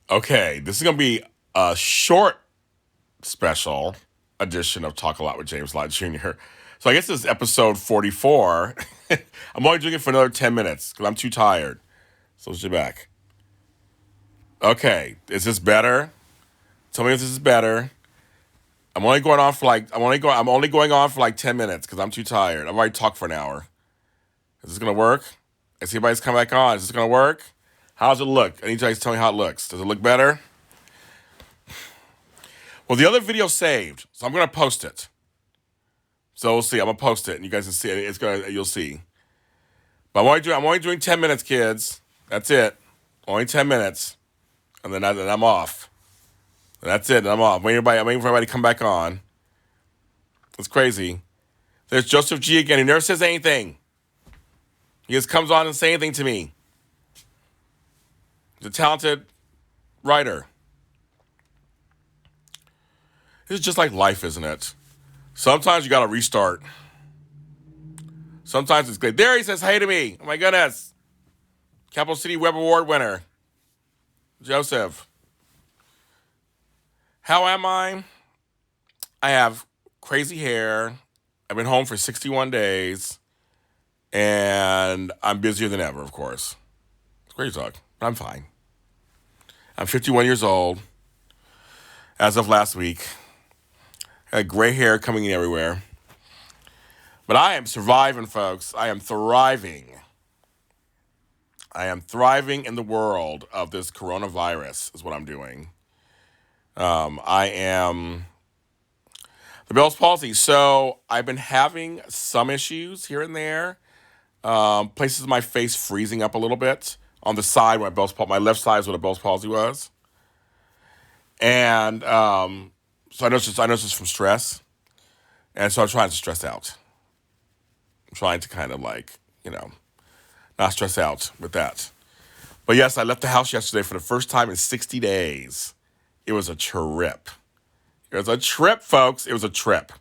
Okay, this is going to be a short special edition of Talk a Lot with James Lott Jr. So I guess this is episode 44. I'm only doing it for another 10 minutes because I'm too tired. So let's get back. Okay, is this better? Tell me if this is better. I'm only going on for like 10 minutes because I'm too tired. I've already talked for an hour. Is this gonna work? Is anybody's come back on? Is this gonna work? How does it look? I need you guys to tell me how it looks. Does it look better? Well, the other video saved, so I'm gonna post it. So we'll see. I'm gonna post it, and you guys can see it. You'll see. But I'm only doing 10 minutes, kids. That's it. Only 10 minutes, and then I'm off. And that's it. And I'm off. I'm waiting for everybody to come back on. It's crazy. There's Joseph G again. He never says anything. He just comes on and say anything to me. He's a talented writer. It's just like life, isn't it? Sometimes you gotta restart. Sometimes it's great. There he says hey to me. Oh my goodness. Capital City Web Award winner. Joseph. How am I? I have crazy hair. I've been home for 61 days. And I'm busier than ever, of course. It's great to talk. But I'm fine. I'm 51 years old. As of last week. I had gray hair coming in everywhere. But I am surviving, folks. I am thriving. I am thriving in the world of this coronavirus, is what I'm doing. I am the Bell's palsy. So I've been having some issues here and there. Places in my face freezing up a little bit on the side where my left side is where the Bell's palsy was. And so I know it's just from stress. And so I'm trying to stress out. I'm trying to kind of not stress out with that. But yes, I left the house yesterday for the first time in 60 days. It was a trip. It was a trip, folks. It was a trip.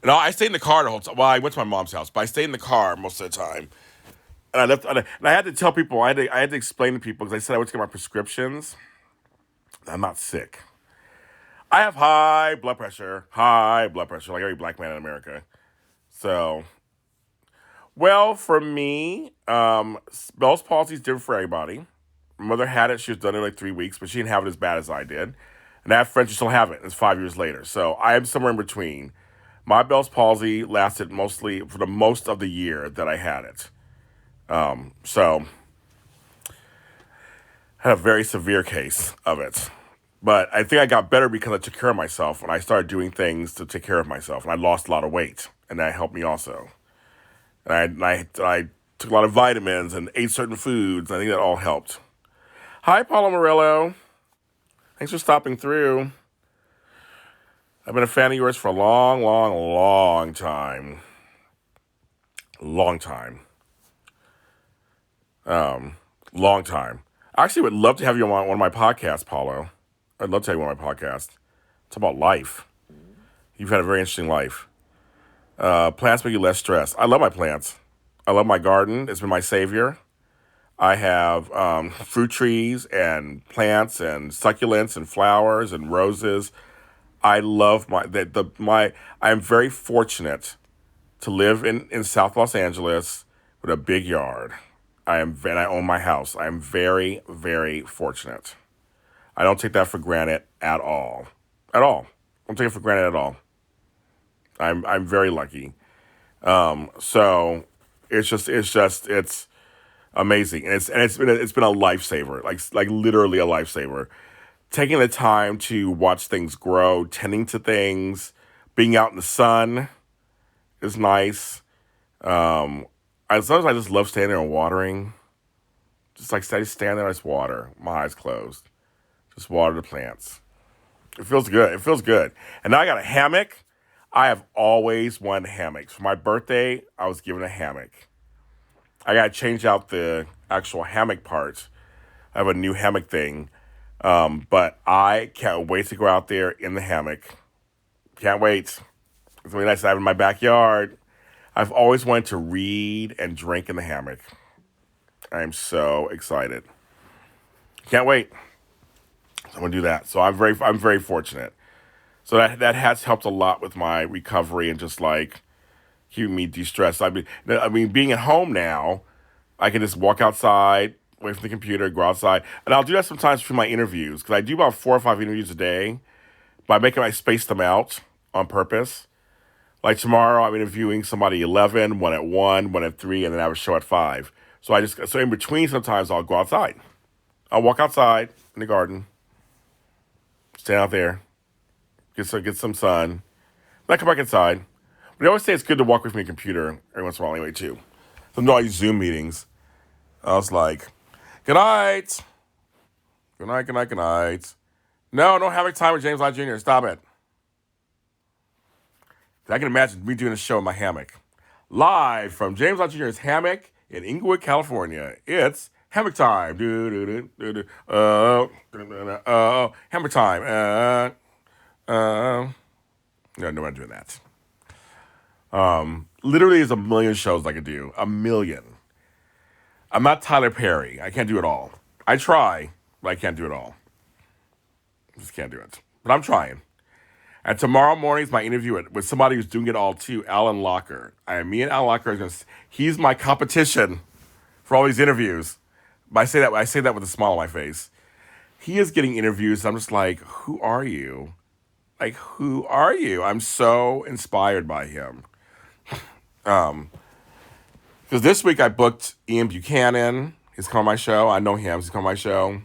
And I stayed in the car the whole time. Well, I went to my mom's house, but I stayed in the car most of the time. And I had to tell people, I had to explain to people because I said I went to get my prescriptions. I'm not sick. I have high blood pressure, like every black man in America. So, well, for me, Bell's palsy is different for everybody. My mother had it. She was done in like 3 weeks, but she didn't have it as bad as I did. And I have friends who still have it. It's 5 years later. So I am somewhere in between. My Bell's palsy lasted mostly for the most of the year that I had it. So I had a very severe case of it. But I think I got better because I took care of myself and I started doing things to take care of myself. And I lost a lot of weight. And that helped me also. And I took a lot of vitamins and ate certain foods. I think that all helped. Hi, Paula Morello. Thanks for stopping through. I've been a fan of yours for a long, long, long time. Long time. Long time. I actually would love to have you on one of my podcasts, Paulo. I'd love to have you on my podcast. It's about life. You've had a very interesting life. Plants make you less stressed. I love my plants. I love my garden. It's been my savior. I have fruit trees and plants and succulents and flowers and roses. I love I am very fortunate to live in South Los Angeles with a big yard. And I own my house. I am very, very fortunate. I don't take that for granted at all. At all. I don't take it for granted at all. I'm very lucky. So it's amazing. And it's been a lifesaver. Like literally a lifesaver. Taking the time to watch things grow, tending to things, being out in the sun is nice. Sometimes I just love standing there and watering. Just like I stand there and just water, my eyes closed. Just water the plants. It feels good. It feels good. And now I got a hammock. I have always wanted hammocks. For my birthday, I was given a hammock. I got to change out the actual hammock part. I have a new hammock thing. But I can't wait to go out there in the hammock. Can't wait. It's really nice to have it in my backyard. I've always wanted to read and drink in the hammock. I am so excited. Can't wait. I'm gonna do that. So I'm very fortunate. So that has helped a lot with my recovery and just like keeping me de-stressed. I mean, being at home now, I can just walk outside, away from the computer, go outside, and I'll do that sometimes for my interviews because I do about 4 or 5 interviews a day. By making I space them out on purpose. Like tomorrow, I'm interviewing somebody 11, one at 1, one at 3, and then I have a show at 5. So in between, sometimes I'll go outside. I'll walk outside in the garden, stand out there, get some sun. Then I come back inside. But they always say it's good to walk away from your computer every once in a while anyway, too. So no, all these Zoom meetings. I was like, good night. Good night, good night, good night. No, don't have a time with James Lott Jr. Stop it. I can imagine me doing a show in my hammock. Live from James Lott Jr.'s hammock in Inglewood, California. It's hammock time. Hammock time. No, I'm doing that. Literally, there's a million shows I could do. A million. I'm not Tyler Perry. I can't do it all. I try, but I can't do it all. Just can't do it. But I'm trying. And tomorrow morning is my interview with somebody who's doing it all too, Alan Locker. Me and Alan Locker he's my competition for all these interviews. But I say that with a smile on my face. He is getting interviews. I'm just like, who are you? Like, who are you? I'm so inspired by him. Because this week I booked Ian Buchanan. He's coming on my show. I know him. He's coming on my show.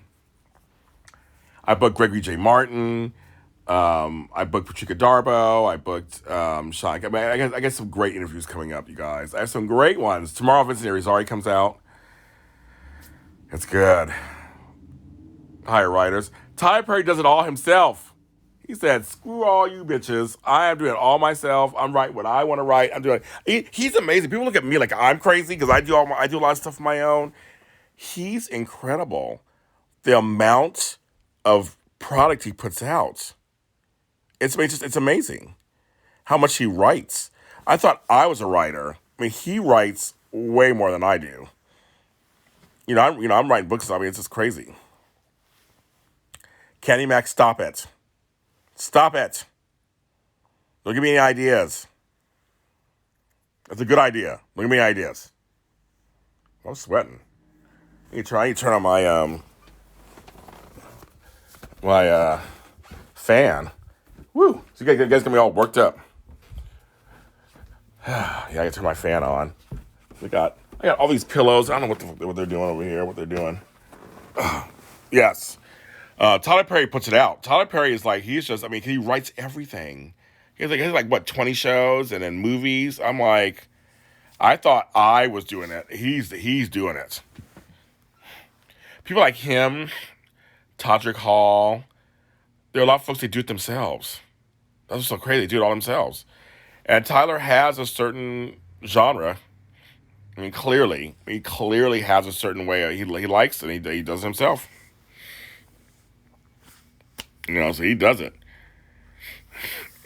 I booked Gregory J. Martin. I booked Patricia Darbo. I booked Sean. I got some great interviews coming up, you guys. I have some great ones. Tomorrow, Vincent Irizarry comes out. It's good. Hire writers. Tyler Perry does it all himself. He said, screw all you bitches. I am doing it all myself. I'm writing what I want to write. I'm doing it. He's amazing. People look at me like I'm crazy because I do a lot of stuff on my own. He's incredible. The amount of product he puts out. It's amazing how much he writes. I thought I was a writer. I mean, he writes way more than I do. I'm writing books. I mean, it's just crazy. Kenny Mac, stop it. Stop it. Don't give me any ideas. That's a good idea. Don't give me any ideas. I'm sweating. You turn on my fan. Woo! So you guys gonna be all worked up. Yeah, I gotta turn my fan on. I got all these pillows. I don't know what they're doing over here. What they're doing. Yes. Tyler Perry puts it out. Tyler Perry is like, he writes everything. He has like what, 20 shows and then movies. I'm like, I thought I was doing it. He's doing it. People like him, Todrick Hall, there are a lot of folks that do it themselves. That's what's so crazy. They do it all themselves. And Tyler has a certain genre. I mean, he clearly has a certain way he likes it. He does it himself. So he does it.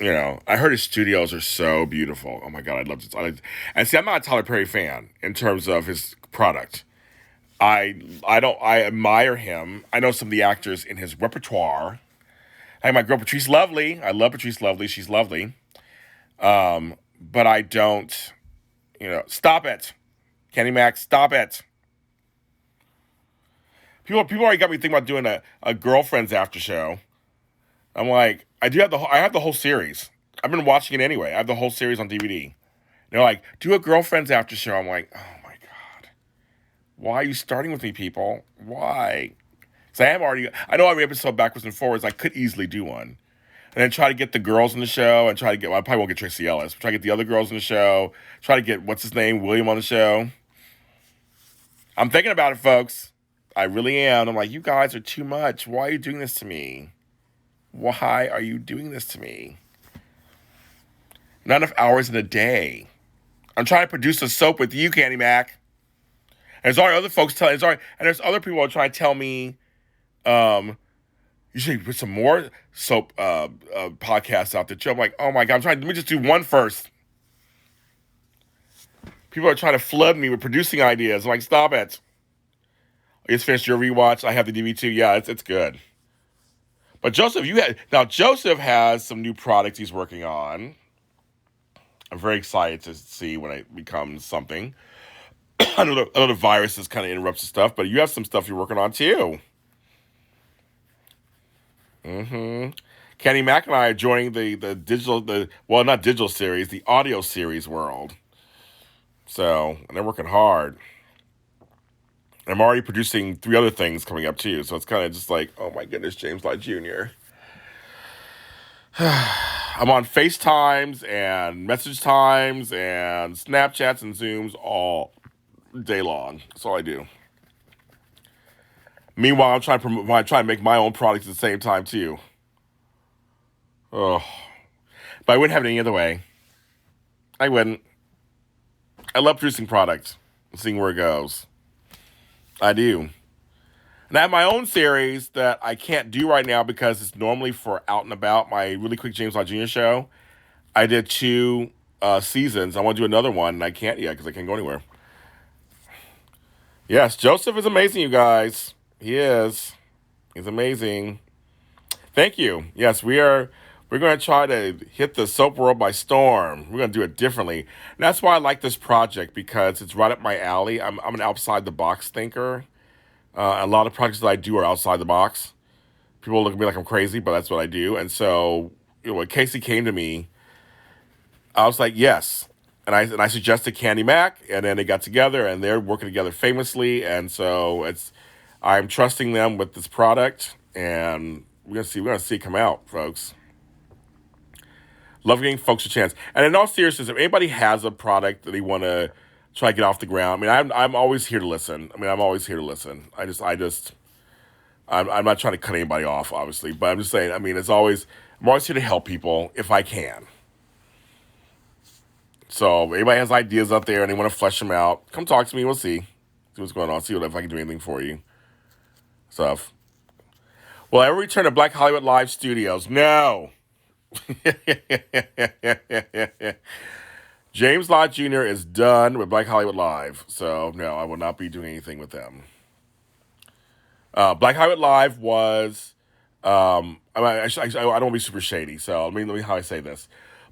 I heard his studios are so beautiful. Oh my God, I'd love to. And see, I'm not a Tyler Perry fan in terms of his product. I admire him. I know some of the actors in his repertoire. I have my girl Patrice Lovely. I love Patrice Lovely. She's lovely. But I don't, stop it. Kenny Mac, stop it. People already got me thinking about doing a girlfriend's after show. I'm like, I have the whole series. I've been watching it anyway. I have the whole series on DVD. They're like, do a girlfriend's after show. I'm like, oh my God. Why are you starting with me, people? Why? Because I know every episode backwards and forwards. I could easily do one. And then try to get the girls in the show and I probably won't get Tracy Ellis, but try to get the other girls in the show. Try to get, what's his name, William on the show. I'm thinking about it, folks. I really am. I'm like, you guys are too much. Why are you doing this to me? Why are you doing this to me? Not enough hours in a day. I'm trying to produce a soap with you, Candy Mac. And there's already other folks and there's other people who are trying to tell me, you should put some more soap podcasts out there too. I'm like, oh my God, let me just do one first. People are trying to flood me with producing ideas. I'm like, stop it. I just finished your rewatch. I have the DVD too. Yeah, it's good. But Joseph has some new products he's working on. I'm very excited to see when it becomes something. I know the viruses kind of interrupts the stuff, but you have some stuff you're working on too. Mm-hmm. Kenny Mack and I are joining the digital, not digital series, the audio series world. So, and they're working hard. I'm already producing 3 other things coming up too. So it's kind of just like, oh my goodness, James Lott Jr. I'm on FaceTimes and message times and Snapchats and Zooms all day long. That's all I do. Meanwhile, I'm trying to make my own products at the same time too. Oh, but I wouldn't have it any other way. I wouldn't. I love producing products and seeing where it goes. I do. And I have my own series that I can't do right now because it's normally for out and about. My really quick James Lott Jr. show. I did 2 seasons. I want to do another one, and I can't yet because I can't go anywhere. Yes, Joseph is amazing, you guys. He is. He's amazing. Thank you. Yes, we're going to try to hit the soap world by storm. We're going to do it differently. And that's why I like this project, because it's right up my alley. I'm an outside the box thinker. A lot of projects that I do are outside the box. People look at me like I'm crazy, but that's what I do. And so, when Casey came to me, I was like, yes. And I suggested Candy Mac, and then they got together, and they're working together famously. And so I'm trusting them with this product, and we're gonna see it come out, folks. Love giving folks a chance. And in all seriousness, if anybody has a product that they want to try to get off the ground, I mean, I'm always here to listen. I'm always here to listen. I'm not trying to cut anybody off, obviously, but I'm just saying. I'm always here to help people if I can. So if anybody has ideas out there and they want to flesh them out, come talk to me. We'll see what's going on. See if I can do anything for you. Stuff. Will I ever return to Black Hollywood Live Studios? No. James Lott Jr. is done with Black Hollywood Live, so no, I will not be doing anything with them. Black Hollywood Live was, I don't want to be super shady, so let me how I say this.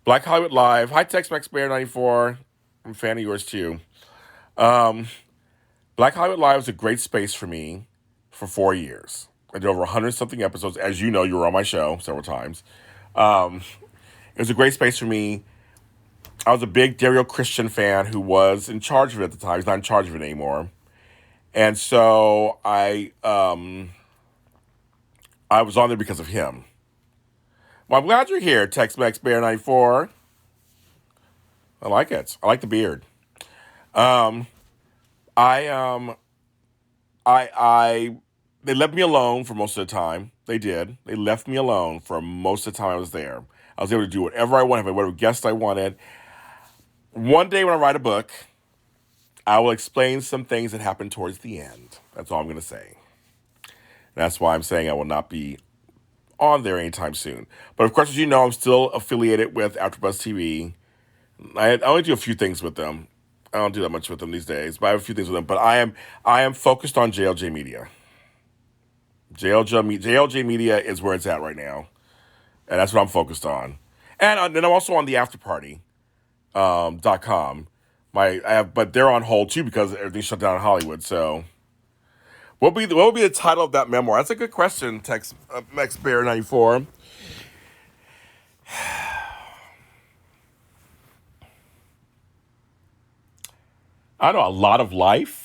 Black Hollywood Live, hi Tex-Mex Bear 94, I'm a fan of yours too. Black Hollywood Live was a great space for me for 4 years. I did over 100-something episodes. As you know, you were on my show several times. It was a great space for me. I was a big Dario Christian fan who was in charge of it at the time. He's not in charge of it anymore. And so I was on there because of him. Well, I'm glad you're here, Tex-Mex Bear 94. I like it. I like the beard. They left me alone for most of the time. They did. They left me alone for most of the time I was there. I was able to do whatever I wanted, whatever guest I wanted. One day when I write a book, I will explain some things that happened towards the end. That's all I'm going to say. That's why I'm saying I will not be on there anytime soon. But of course, as you know, I'm still affiliated with AfterBuzz TV. I only do a few things with them. I don't do that much with them these days, but I have a few things with them. But I am focused on JLJ Media. JLJ Media is where it's at right now, and that's what I'm focused on. And then I'm also on the afterparty.com. But they're on hold too because everything's shut down in Hollywood. So, what would be the title of that memoir? That's a good question. Text Max Bear 94. I don't know, a lot of life.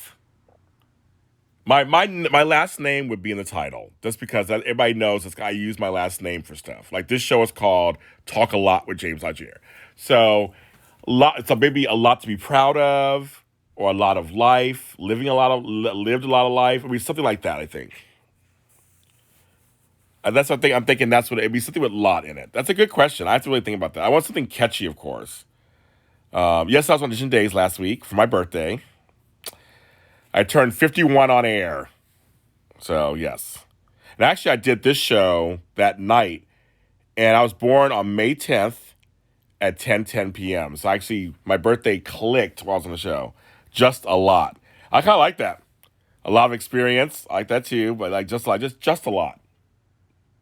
My last name would be in the title, just because everybody knows I use my last name for stuff. Like this show is called Talk a Lot with James Lott Jr. So maybe a lot to be proud of, or a lot of life, lived a lot of life. Something like that, I think. And that's what I'm thinking. That's what it'd be, something with Lott in it. That's a good question. I have to really think about that. I want something catchy, of course. Yes, I was on Audition Days last week for my birthday. I turned 51 on air. So, yes. And actually, I did this show that night, and I was born on May 10th at 10:10 p.m. So, actually, my birthday clicked while I was on the show. Just a lot. I kind of like that. A lot of experience. I like that, too, but just a lot.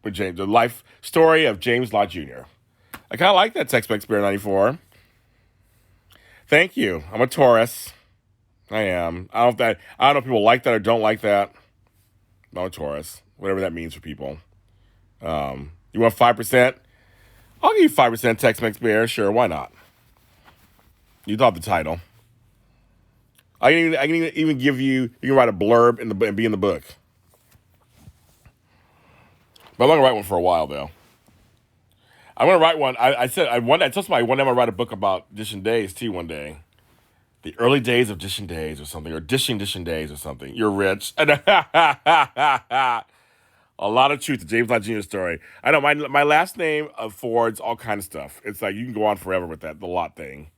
with James, the life story of James Lott Jr. I kind of like that Tex-Mex Bear 94. Thank you. I'm a Taurus. I am. I don't know if people like that or don't like that. I'm a Taurus. Whatever that means for people. You want 5%? I'll give you 5% Tex-Mex Bear. Sure, why not? You thought the title. I can even give you. You can write a blurb and be in the book. But I'm not gonna write one for a while though. I'm gonna write one. I said I told somebody one day I'm gonna write a book about dishing days too one day. The early days of dishing days or something, or dishing days or something. You're rich. A lot of truth to James Lott Jr. story. I know my last name affords all kind of stuff. It's like you can go on forever with that, the Lott thing.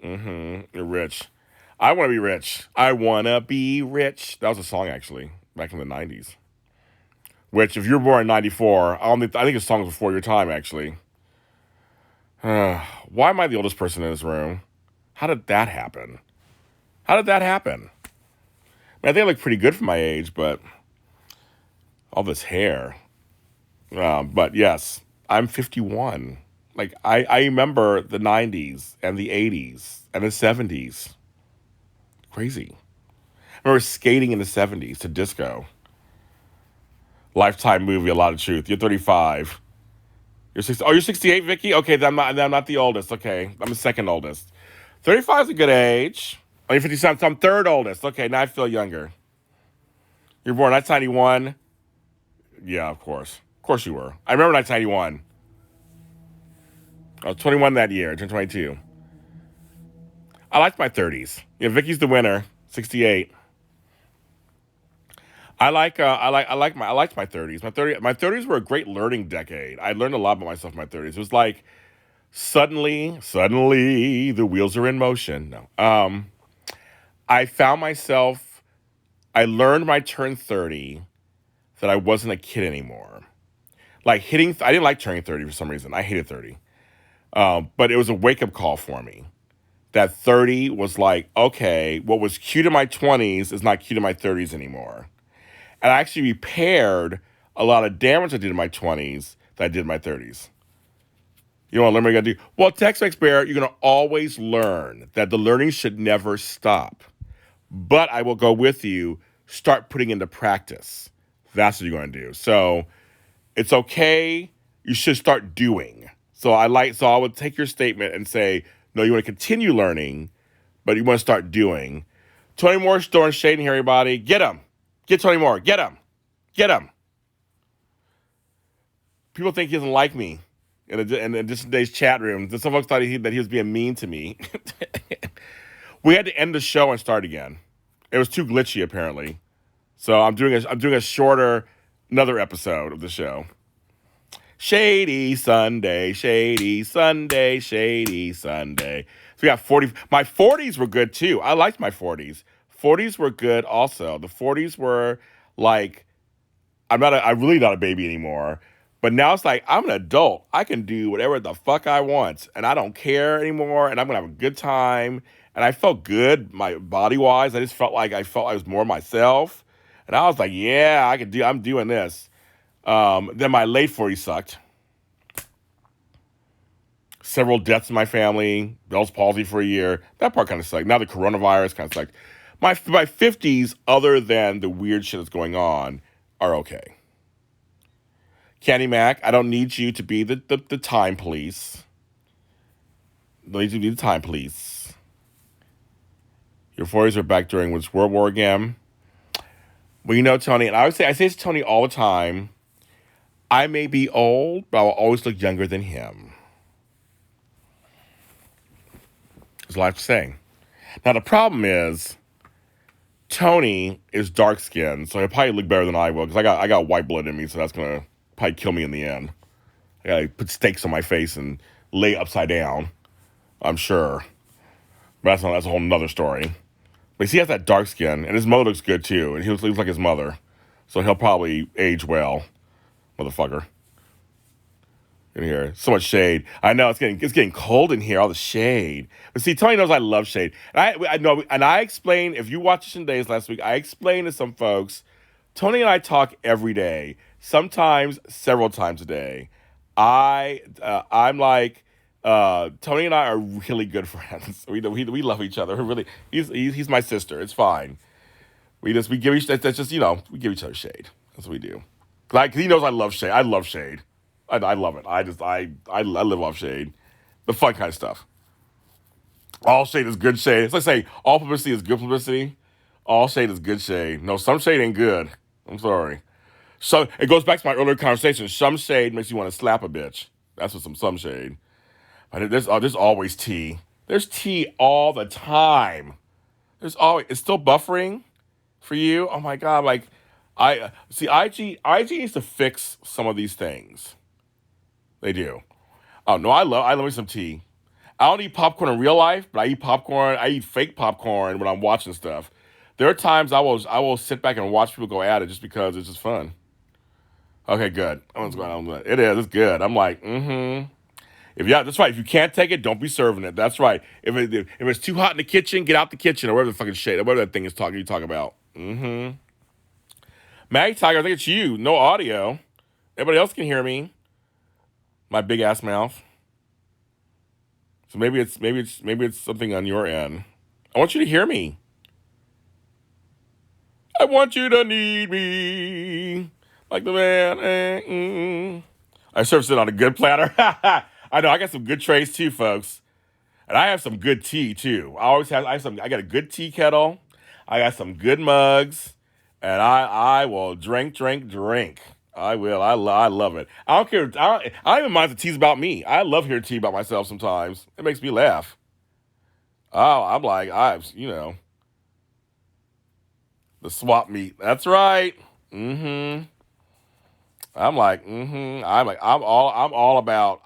You're rich. I want to be rich. I want to be rich. That was a song, actually, back in the 90s. Which, if you were born in 94, I think the song was before your time, actually. Why am I the oldest person in this room? How did that happen? I mean, I think I look pretty good for my age, but all this hair. But yes, I'm 51. Like, I remember the 90s and the 80s and the 70s. Crazy. I remember skating in the 70s to disco. Lifetime movie, a lot of truth. You're 35. You're 60. Oh, you're 68, Vicky? Okay, then I'm not the oldest. Okay, I'm the second oldest. 35 is a good age. Oh, you're 57, so I'm third oldest. Okay, now I feel younger. You're born 1991. Yeah, of course. Of course you were. I remember 1991. I was 21 that year. I turned 22. I liked my 30s. Yeah, Vicky's the winner. 68. I liked my 30s. My 30s were a great learning decade. I learned a lot about myself in my 30s. It was like suddenly the wheels are in motion. No. I found myself. I learned when I turned 30 that I wasn't a kid anymore. Like I didn't like turning 30 for some reason. I hated 30. But it was a wake-up call for me. That 30 was like, okay, what was cute in my 20s is not cute in my 30s anymore. And I actually repaired a lot of damage I did in my 20s that I did in my 30s. You know what learning I gotta do? Well, Tex-Mex Bear, you're gonna always learn that the learning should never stop. But I will go with you, start putting into practice. That's what you're gonna do. So it's okay, you should start doing. So I would take your statement and say, no, you want to continue learning, but you want to start doing. Tony Moore's throwing shade in here, everybody. Get him. Get Tony Moore. Get him. Get him. People think he doesn't like me in just today's chat room. Some folks thought that he was being mean to me. We had to end the show and start again. It was too glitchy, apparently. So I'm doing a shorter, another episode of the show. Shady Sunday, shady Sunday, shady Sunday. So we got 40. My 40s were good too. I liked my 40s. 40s were good also. The 40s were like, I'm really not a baby anymore. But now it's like, I'm an adult. I can do whatever the fuck I want. And I don't care anymore. And I'm going to have a good time. And I felt good, my body-wise. I just felt like I was more myself. And I was like, yeah, I'm doing this. Then my late 40s sucked. Several deaths in my family, Bell's palsy for a year. That part kind of sucked. Now the coronavirus kind of sucked. My 50s, other than the weird shit that's going on, are okay. Candy Mac, I don't need you to be the time police. I don't need you to be the time police. Your 40s are back during World War again. Well, you know, Tony, and I say to Tony all the time, I may be old, but I will always look younger than him. There's a lot to say. Now, the problem is, Tony is dark-skinned, so he'll probably look better than I will, because I got white blood in me, so that's going to probably kill me in the end. I got to put steaks on my face and lay upside down, I'm sure. But that's a whole nother story. But he has that dark skin, and his mother looks good, too, and he looks like his mother. So he'll probably age well. Motherfucker. In here. So much shade. I know it's getting cold in here, all the shade. But see, Tony knows I love shade. And I know, and I explained, if you watched Days last week, I explained to some folks, Tony and I talk every day. sometimes several times a day. I'm like Tony and I are really good friends. We love each other. We're really he's my sister. It's fine. We give each that's just we give each other shade. That's what we do. Like he knows I love shade. I love shade. I love it. I live off shade, the fun kind of stuff. All shade is good shade. It's like saying all publicity is good publicity. All shade is good shade. No, some shade ain't good. I'm sorry. So it goes back to my earlier conversation. Some shade makes you want to slap a bitch. That's what some shade. But there's always tea. There's tea all the time. There's always it's still buffering for you. Oh my god! Like I see IG needs to fix some of these things. They do. Oh no, I love me some tea. I don't eat popcorn in real life, but I eat popcorn. I eat fake popcorn when I'm watching stuff. There are times I will sit back and watch people go at it just because it's just fun. Okay, good. What's going on? It is. It's good. I'm like, mm-hmm. That's right. If you can't take it, don't be serving it. That's right. If it's too hot in the kitchen, get out the kitchen or whatever the fucking shit, whatever that thing is you talk about. Mm-hmm. Maggie Tiger, I think it's you. No audio. Everybody else can hear me. My big ass mouth. So maybe it's something on your end. I want you to hear me. I want you to need me like the man. I served it on a good platter. I know I got some good trays too, folks, and I have some good tea too. I got a good tea kettle. I got some good mugs, and I will drink. I will. I love it. I don't care. I don't even mind if the tea's about me. I love hearing tea about myself sometimes. It makes me laugh. Oh, I'm like the swap meet. That's right. Mm-hmm. I'm all about,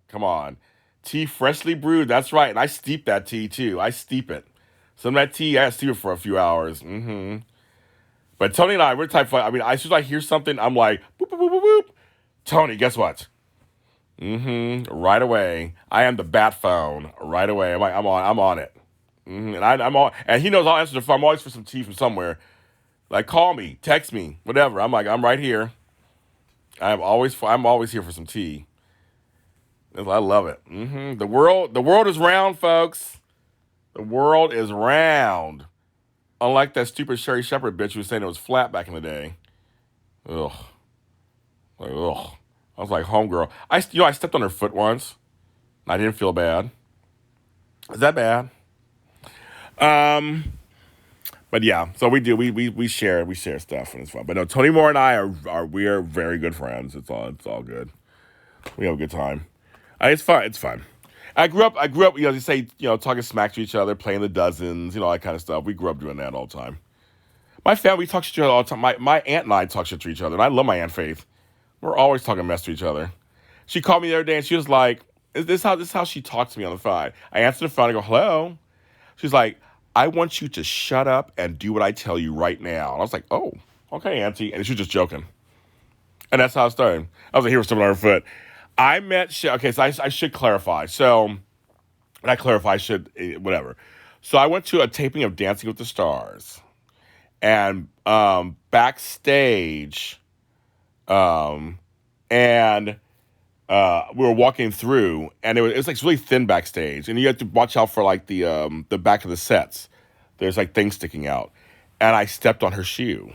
come on. Tea freshly brewed. That's right. And I steep that tea too. I steep it. Some of that tea, I steep it for a few hours. Mm-hmm. But Tony and we're the type of, as soon as I hear something, I'm like, boop, boop, boop, boop, boop. Tony, guess what? Mm-hmm. Right away. I am the bat phone. Right away. I'm on it. Mm-hmm. And I'm on, and he knows I'll answer the phone. I'm always for some tea from somewhere. Like, call me, text me, whatever. I'm like, I'm right here. I'm always here for some tea. I love it. The world is round, folks. The world is round. Unlike that stupid Sherry Shepherd bitch who was saying it was flat back in the day. Ugh. Ugh. I was like, homegirl. I stepped on her foot once. I didn't feel bad. Is that bad? But yeah, so we do. We share stuff and it's fun. But no, Tony Moore and I we are very good friends. It's all good. We have a good time. It's fun. It's fun. I grew up. You say talking smack to each other, playing the dozens, all that kind of stuff. We grew up doing that all the time. My family talks to each other all the time. My aunt and I talk shit to each other, and I love my Aunt Faith. We're always talking mess to each other. She called me the other day, and she was like, "Is this how she talks to me on the phone?" I answered the phone. I go, "Hello." She's like, "I want you to shut up and do what I tell you right now." And I was like, "Oh, okay, Auntie." And she was just joking. And that's how it started. I was like, here was someone on her foot. Okay, so I should clarify. So, and I clarify, whatever. So I went to a taping of Dancing with the Stars. And backstage, and we were walking through, and it was like really thin backstage. And you had to watch out for like the back of the sets. There's like things sticking out. And I stepped on her shoe.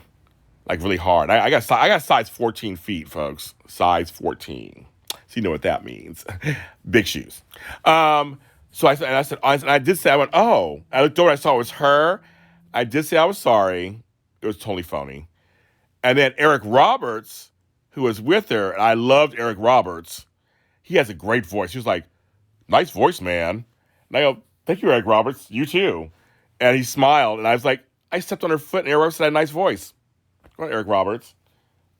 Like really hard. I got size 14 feet, folks. Size 14. So you know what that means. Big shoes. So I did say, I went, oh. I looked over, I saw it was her. I did say I was sorry. It was totally phony. And then Eric Roberts, who was with her, and I loved Eric Roberts. He has a great voice. He was like, nice voice, man. And I go, thank you, Eric Roberts. You too. And he smiled, and I was like, I stepped on her foot, and Eric Roberts had a nice voice. Eric Roberts.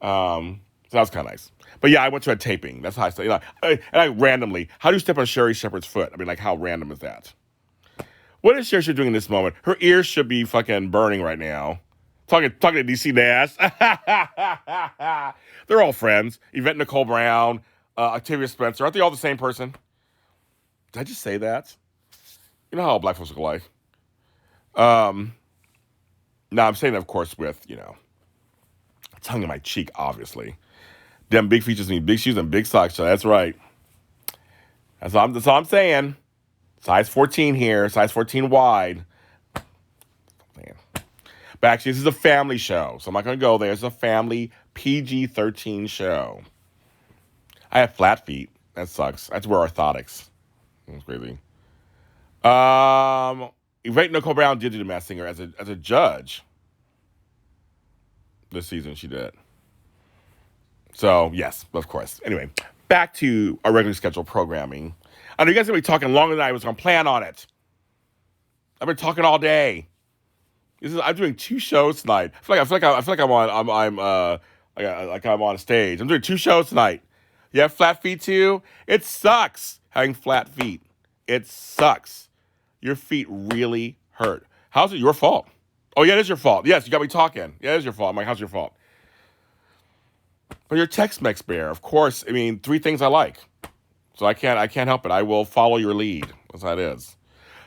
So that was kind of nice. But yeah, I went to a taping. That's how I started. And I randomly, how do you step on Sherry Shepherd's foot? I mean, like, how random is that? What is Sherry Shepherd doing in this moment? Her ears should be fucking burning right now. Talking to DC Nash. They're all friends. Yvette Nicole Brown, Octavia Spencer. Aren't they all the same person? Did I just say that? You know how all black folks look alike. No, I'm saying that, of course, with, tongue in my cheek, obviously. Them big features mean big shoes and big socks. So that's right. That's all I'm saying. Size 14 here, size 14 wide. Man. But actually, this is a family show, so I'm not going to go there. It's a family PG-13 show. I have flat feet. That sucks. I have to wear orthotics. That's crazy. Yvette Nicole Brown did do The Masked Singer as a judge this season. She did. So yes, of course. Anyway, back to our regularly scheduled programming. I know you guys are going to be talking longer than I was going to plan on it. I've been talking all day. I'm doing 2 shows tonight. I feel like I'm on stage. I'm doing 2 shows tonight. You have flat feet too? It sucks having flat feet. It sucks. Your feet really hurt. How's it your fault? Oh yeah, it is your fault. Yes, you got me talking. Yeah, it is your fault. I'm like, how's your fault? But you're Tex-Mex bear, of course. I mean, 3 things I like. So I can't help it. I will follow your lead. That's how it is.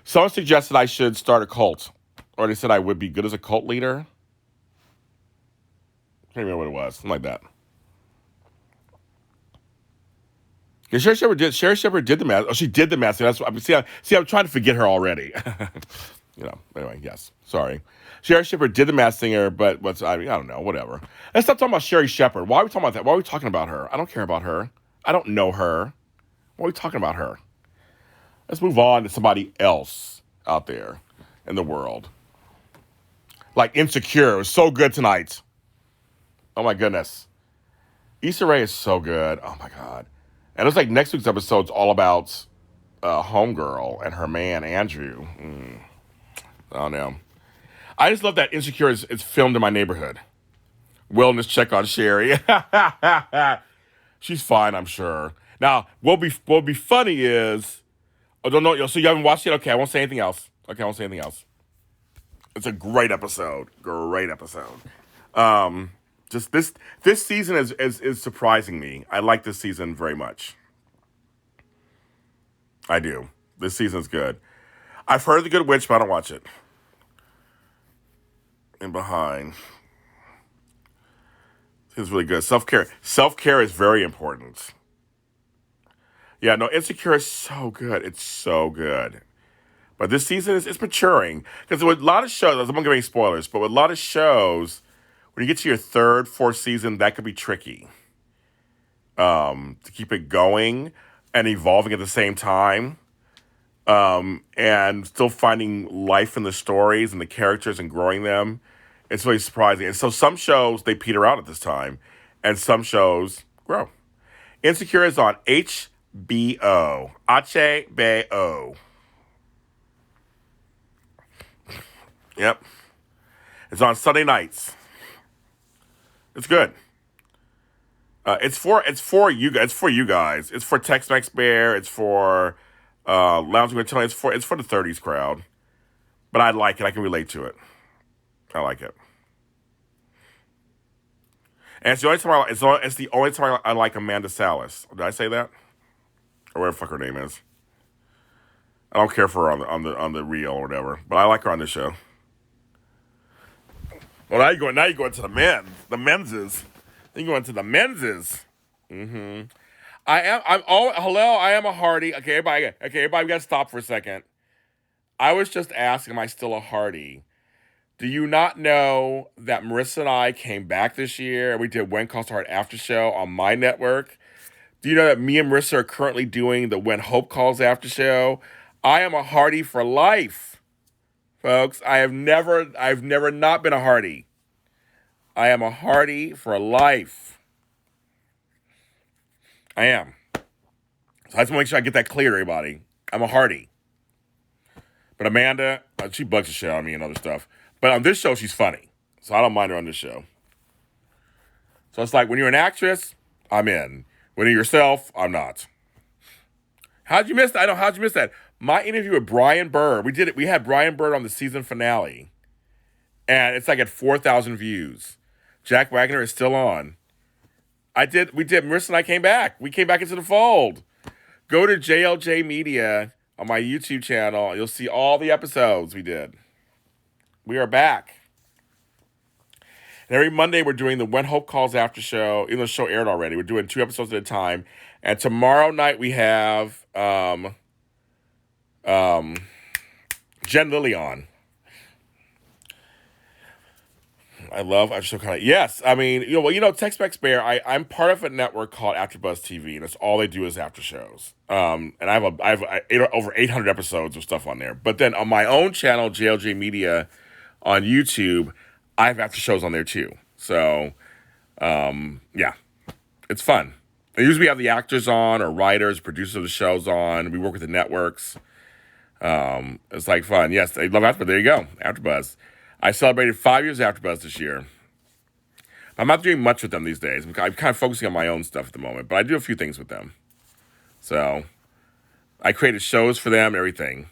Someone suggested I should start a cult. Or they said I would be good as a cult leader. I can't remember what it was. Something like that. Yeah, Sherry Shepherd did the mask. Oh, she did the mask. That's what, I'm trying to forget her already. Anyway, yes. Sorry. Sherry Shepherd did the Masked Singer, but I don't know, whatever. Let's stop talking about Sherry Shepherd. Why are we talking about that? Why are we talking about her? I don't care about her. I don't know her. Why are we talking about her? Let's move on to somebody else out there in the world. Like Insecure. It was so good tonight. Oh my goodness. Issa Rae is so good. Oh my God. And it looks like next week's episode's all about Homegirl and her man, Andrew. I don't know. I just love that Insecure is filmed in my neighborhood. Wellness check on Sherry. She's fine, I'm sure. Now, what will be funny is... Oh, don't know. So you haven't watched it? Okay, I won't say anything else. It's a great episode. Just this season is surprising me. I like this season very much. I do. This season's good. I've heard The Good Witch, but I don't watch it. And behind. It's really good. Self-care is very important. Yeah, no, Insecure is so good. It's so good. But this season it's maturing. Because with a lot of shows, I'm not giving spoilers, but with a lot of shows, when you get to your 3rd, 4th season, that could be tricky. To keep it going and evolving at the same time. And still finding life in the stories and the characters and growing them. It's really surprising. And so some shows, they peter out at this time. And some shows grow. Insecure is on HBO. HBO. Yep. It's on Sunday nights. It's good. It's for you guys. It's for you guys. It's for Tex-Mex Bear. It's for Lounge with Tony. It's for the 30s crowd. But I like it. I can relate to it. I like it. And it's the only time I like Amanda Salas. Did I say that? Or whatever the fuck her name is. I don't care for her on the reel or whatever, but I like her on this show. Well, now you're going to the men's. The menses. Then you're going to the menses. Mm-hmm. I am a Hardy. Okay, everybody we gotta stop for a second. I was just asking, am I still a Hardy? Do you not know that Marissa and I came back this year and we did When Calls to Heart After Show on my network? Do you know that me and Marissa are currently doing the When Hope Calls After Show? I am a Hardy for life, folks. I've never not been a Hardy. I am a Hardy for life. I am. So I just want to make sure I get that clear, everybody. I'm a Hardy. But Amanda, she bugs the shit out of me and other stuff. But on this show, she's funny. So I don't mind her on this show. So it's like, when you're an actress, I'm in. When you're yourself, I'm not. How'd you miss that? How'd you miss that? My interview with Brian Burr, we had Brian Burr on the season finale. And it's like at 4,000 views. Jack Wagner is still on. Marissa and I came back. We came back into the fold. Go to JLJ Media on my YouTube channel. You'll see all the episodes we did. We are back. And every Monday we're doing the When Hope Calls after show. Even though the show aired already, we're doing 2 episodes at a time. And tomorrow night we have Jen Lilly on. I show kind of yes. I mean, Tex-Mex Bear. I'm part of a network called AfterBuzz TV, and it's all they do is after shows. And I have over 800 episodes of stuff on there. But then on my own channel, JLJ Media, on YouTube, I have after shows on there too. So, yeah, it's fun. And usually we have the actors on, or writers, producers of the shows on. We work with the networks. It's like fun. Yes, I love AfterBuzz. There you go, AfterBuzz. I celebrated 5 years of AfterBuzz this year. I'm not doing much with them these days. I'm kind of focusing on my own stuff at the moment, but I do a few things with them. So I created shows for them, everything.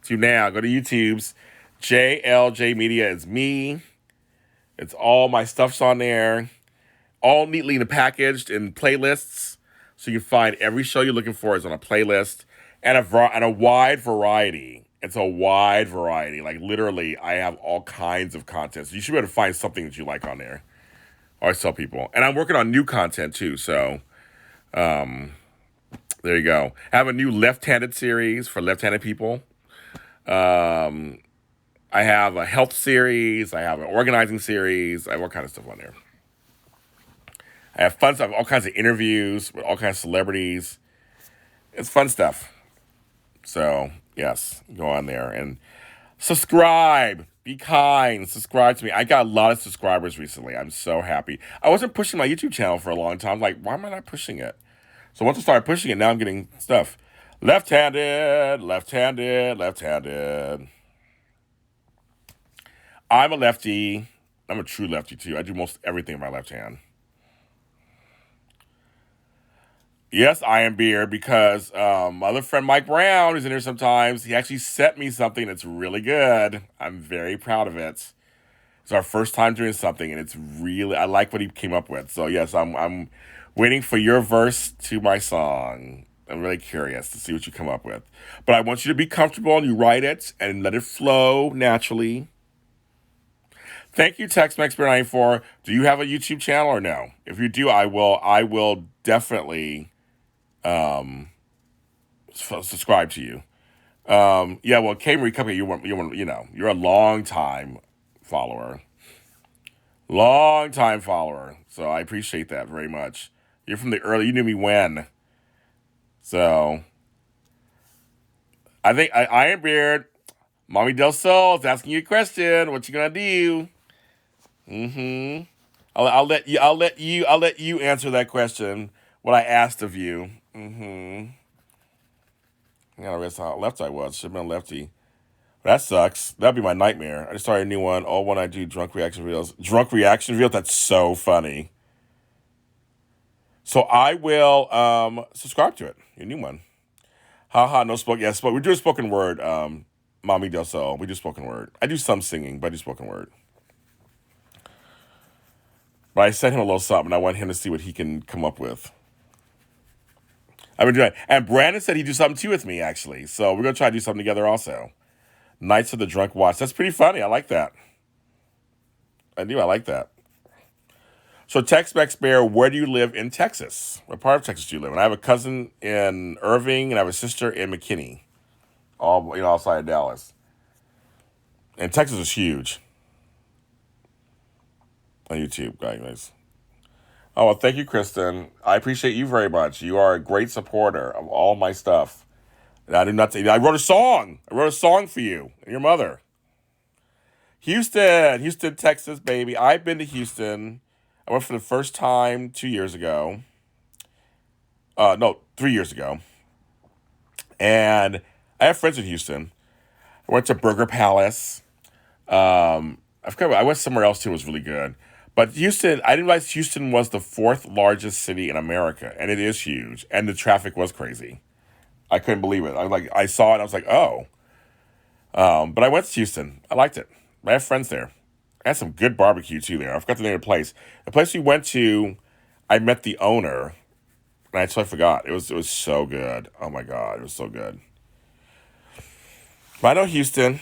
So now go to YouTube's JLJ Media is me. It's all my stuff's on there, all neatly packaged in playlists. So you can find every show you're looking for is on a playlist, and a wide variety. It's a wide variety. Like, literally, I have all kinds of content. So you should be able to find something that you like on there. I always tell people. And I'm working on new content, too. So, there you go. I have a new left-handed series for left-handed people. I have a health series. I have an organizing series. I have all kinds of stuff on there. I have fun stuff, all kinds of interviews with all kinds of celebrities. It's fun stuff. So, yes, go on there and subscribe. Be kind. Subscribe to me. I got a lot of subscribers recently. I'm so happy. I wasn't pushing my YouTube channel for a long time. Like, why am I not pushing it? So once I started pushing it, now I'm getting stuff. Left-handed, left-handed, left-handed. I'm a lefty. I'm a true lefty, too. I do most everything with my left hand. Yes, I am beard, because my other friend Mike Brown, who's in here sometimes, he actually sent me something that's really good. I'm very proud of it. It's our first time doing something, and I like what he came up with. So yes, I'm waiting for your verse to my song. I'm really curious to see what you come up with. But I want you to be comfortable, and you write it and let it flow naturally. Thank you, TexMexPear94. Do you have a YouTube channel or no? If you do, I will definitely subscribe to you. Yeah, well, K-Marie Cupcake, you're a long time follower. Long time follower. So I appreciate that very much. You're from you knew me when. So I think Iron Beard, Mommy Del Sol is asking you a question. What you gonna do? I'll let you answer that question. What I asked of you. I gotta rest how left I was. Should have been lefty. That sucks. That'd be my nightmare. I just started a new one. Oh, when I do drunk reaction reels. Drunk reaction reels? That's so funny. So I will subscribe to it. Your new one. Haha, no spoken. Yeah, we do a spoken word. Mommy Del Sol. We do spoken word. I do some singing, but I do spoken word. But I sent him a little something. I want him to see what he can come up with. I've been doing it. And Brandon said he'd do something too with me, actually. So we're going to try to do something together also. Nights of the Drunk Watch. That's pretty funny. I like that. I like that. So Tex-Mex Bear, where do you live in Texas? What part of Texas do you live in? I have a cousin in Irving, and I have a sister in McKinney. All, outside of Dallas. And Texas is huge. On YouTube, guys. Oh, well, thank you, Kristen. I appreciate you very much. You are a great supporter of all my stuff. And I I wrote a song. I wrote a song for you and your mother. Houston, Texas, baby. I've been to Houston. I went for the first time 2 years ago. 3 years ago. And I have friends in Houston. I went to Burger Palace. I went somewhere else too. It was really good. But Houston, I didn't realize Houston was the 4th largest city in America, and it is huge. And the traffic was crazy. I couldn't believe it. I saw it, and I was like, oh. But I went to Houston. I liked it. I have friends there. I had some good barbecue too there. I forgot the name of the place. The place we went to, I met the owner, and I totally forgot. It was so good. Oh my God, it was so good. But I know Houston.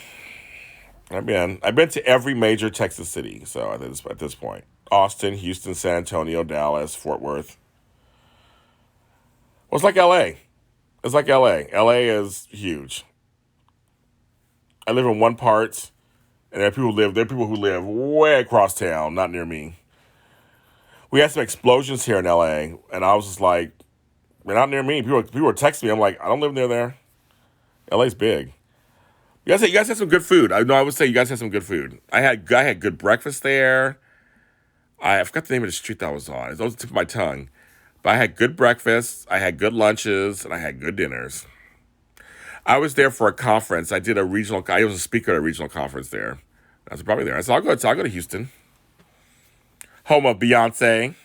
I've been to every major Texas city. So at this point, Austin, Houston, San Antonio, Dallas, Fort Worth. Well, it's like L.A. It's like L.A. L.A. is huge. I live in one part, and there are people who live way across town, not near me. We had some explosions here in L.A., and I was just like, "Man, not near me." People were texting me. I'm like, I don't live near there. L.A.'s big. You guys had some good food. I know. I would say you guys had some good food. I had good breakfast there. I forgot the name of the street that I was on. It's on the tip of my tongue. But I had good breakfasts, I had good lunches, and I had good dinners. I was there for a conference. I was a speaker at a regional conference there. I was probably there. I said, I'll go to Houston, home of Beyonce.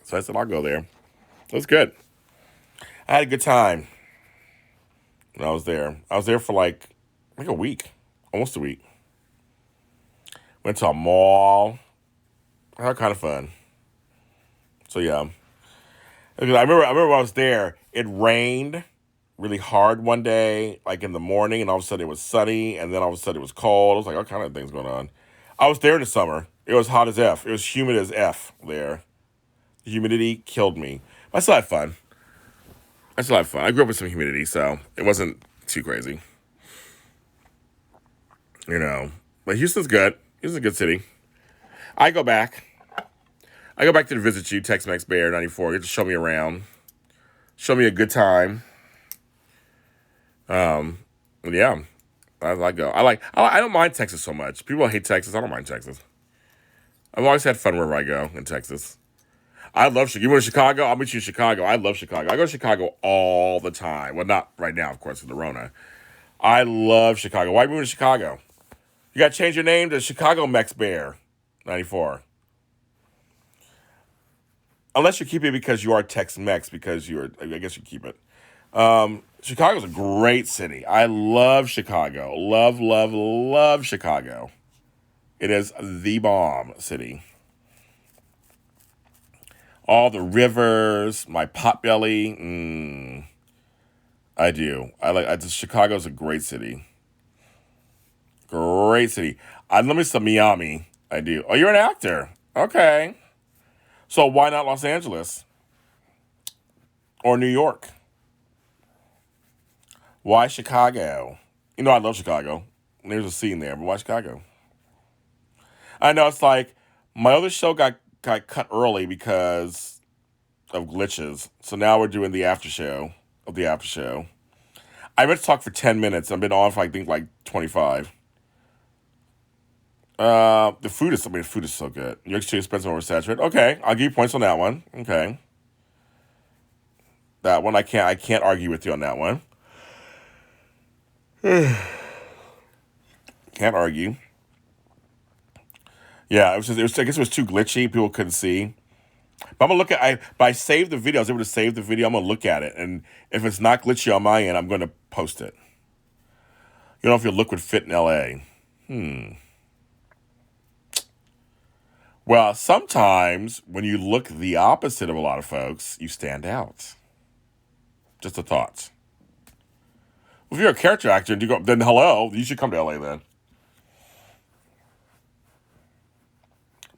So I said, I'll go there. It was good. I had a good time when I was there. I was there for like a week, almost a week. Went to a mall. I had kind of fun. So yeah, I remember when I was there. It rained really hard one day, like in the morning, and all of a sudden it was sunny, and then all of a sudden it was cold. It was like all kind of things going on. I was there in the summer. It was hot as F. It was humid as F there. The humidity killed me. But I still had fun. I grew up with some humidity, so it wasn't too crazy. You know. But Houston's good. Houston's a good city. I go back. I go back to visit you, Tex-Mex Bear 94. Get to show me around. Show me a good time. Yeah, I go. I don't mind Texas so much. People hate Texas. I don't mind Texas. I've always had fun wherever I go in Texas. I love Chicago. You want to Chicago? I'll meet you in Chicago. I love Chicago. I go to Chicago all the time. Well, not right now, of course, with the Rona. I love Chicago. Why move to Chicago? You got to change your name to Chicago Mex Bear 94. Unless you keep it because you are Tex-Mex, because I guess you keep it. Chicago's a great city. I love Chicago. Love, love, love Chicago. It is the bomb city. All the rivers, my potbelly. I do. Chicago's a great city. Great city. Let me say Miami. I do. Oh, you're an actor. Okay. So why not Los Angeles or New York? Why Chicago? I love Chicago. There's a scene there, but why Chicago? I know it's like my other show got cut early because of glitches. So now we're doing the after show of the after show. I meant to talk for 10 minutes. I've been on for I think like 25. The food is so good. New York's too expensive and oversaturated. Okay, I'll give you points on that one. Okay. That one I can't argue with you on that one. Can't argue. Yeah, I guess it was too glitchy. People couldn't see. But I'm gonna but I saved the video. I was able to save the video. I'm gonna look at it, and if it's not glitchy on my end, I'm gonna post it. You know, if your look would fit in LA. Well, sometimes when you look the opposite of a lot of folks, you stand out. Just a thought. Well, if you're a character actor, then hello, you should come to LA then.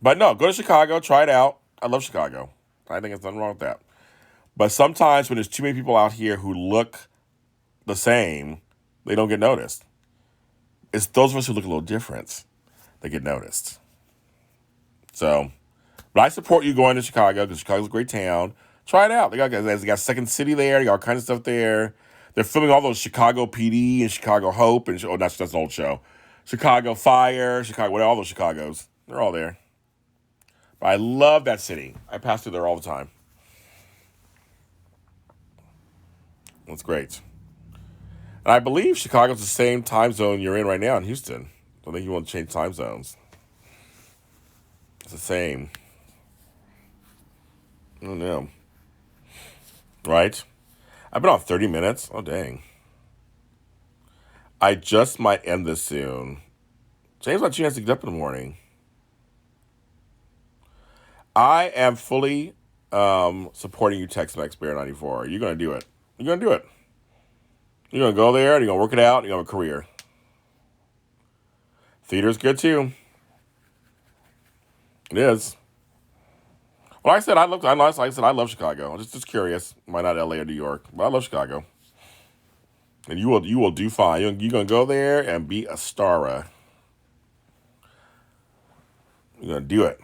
But no, go to Chicago, try it out. I love Chicago. I think there's nothing wrong with that. But sometimes when there's too many people out here who look the same, they don't get noticed. It's those of us who look a little different that get noticed. So, but I support you going to Chicago because Chicago's a great town. Try it out. They got Second City there. They got all kinds of stuff there. They're filming all those Chicago PD and Chicago Hope and that's an old show. Chicago Fire, all those Chicagos. They're all there. But I love that city. I pass through there all the time. That's great. And I believe Chicago's the same time zone you're in right now in Houston. I don't think you want to change time zones. It's the same. I don't know. Right? I've been on 30 minutes. Oh, dang. I just might end this soon. James, my chance to get up in the morning. I am fully supporting you, Tex-Mex Bear 94. You're going to do it. You're going to do it. You're going to go there, and you're going to work it out, and you're going to have a career. Theater's good too. It is. Well, like I said, I love Chicago. I'm just curious. Why not LA or New York? But I love Chicago. And you will do fine. You're gonna go there and be a star. You're gonna do it.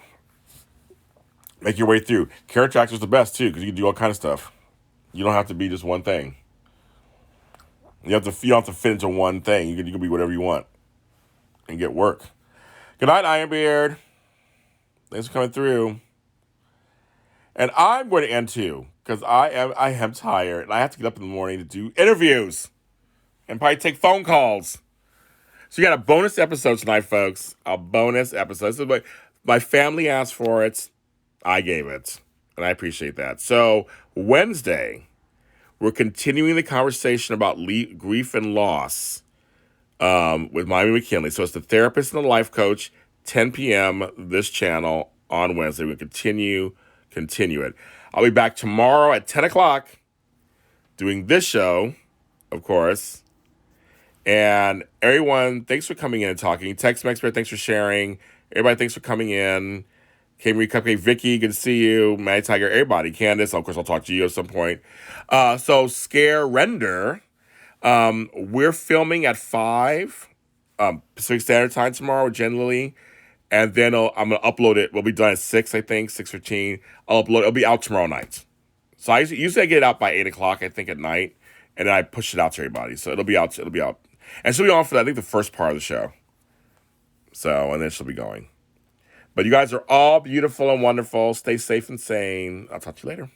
Make your way through. Carrot Tractor's the best too, because you can do all kind of stuff. You don't have to be just one thing. You don't have to fit into one thing. You can be whatever you want and get work. Good night, Ironbeard. Thanks for coming through. And I'm going to end too, because I am tired and I have to get up in the morning to do interviews and probably take phone calls. So you got a bonus episode tonight, folks. A bonus episode. So my family asked for it. I gave it. And I appreciate that. So Wednesday, we're continuing the conversation about grief and loss with Miami McKinley. So it's the therapist and the life coach, 10 p.m. this channel on Wednesday. We'll continue it. I'll be back tomorrow at 10 o'clock doing this show, of course. And everyone, thanks for coming in and talking. Text Expert, thanks for sharing. Everybody, thanks for coming in. K-Marie Cupcake, Vicky, good to see you. Maddie Tiger, everybody. Candace, of course, I'll talk to you at some point. So Scare Render, we're filming at 5 Pacific Standard Time tomorrow with Jen Lilly. And then I'm going to upload it. We'll be done at 6, I think, 6:15. I'll upload it. It'll be out tomorrow night. So usually I get it out by 8 o'clock, I think, at night. And then I push it out to everybody. So it'll be out. And she'll be on for, I think, the first part of the show. So, and then she'll be going. But you guys are all beautiful and wonderful. Stay safe and sane. I'll talk to you later.